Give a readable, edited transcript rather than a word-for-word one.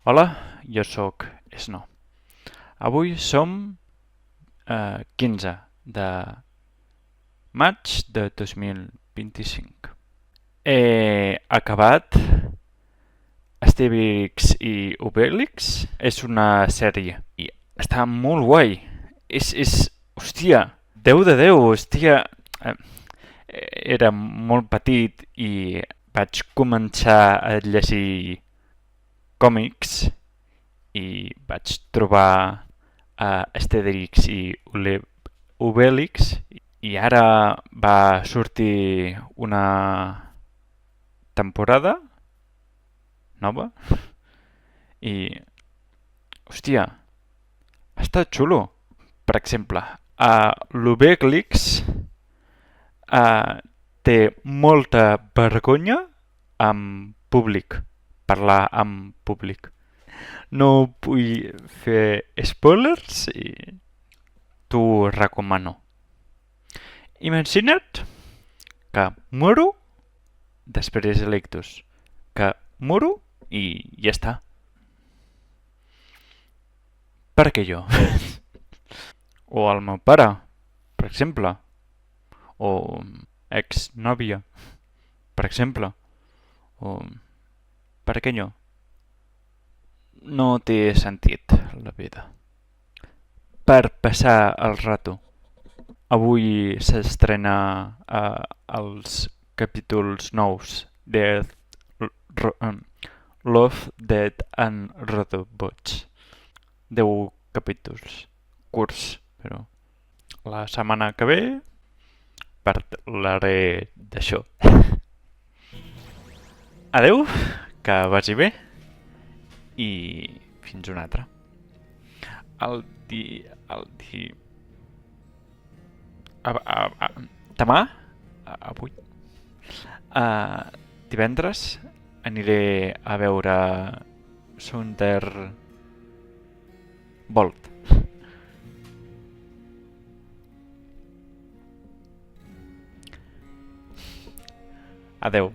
Hola, jo sóc Snow. Avui som 15 de maig de 2025. He acabat Asterix i Obelix. És una sèrie i està molt guai. Hòstia, 10 de 10, hòstia. Eh, Era molt petit i vaig començar a llegir còmics i vaig trobar Asterix i Obelix i ara va sortir una temporada nova i, hòstia, està xulo. Per exemple, l'Obelix té molta vergonya amb públic, parlar amb públic. No vull fer spoilers i t'ho recomano. Imagina't que moro després de l'ictus. Que moro i ja està. Per què jo? O el meu pare, per exemple. O exnòvia, per exemple. O per què no? No té sentit la vida. Per passar el rato. Avui s'estrena els capítols nous de Love, Death and Robots. 10 capítols curts, però la setmana que ve parlaré d'això. Adeu, que vagi bé i fins una altra. El di... demà, avui, divendres, aniré a veure Thunderbolt. Adeu.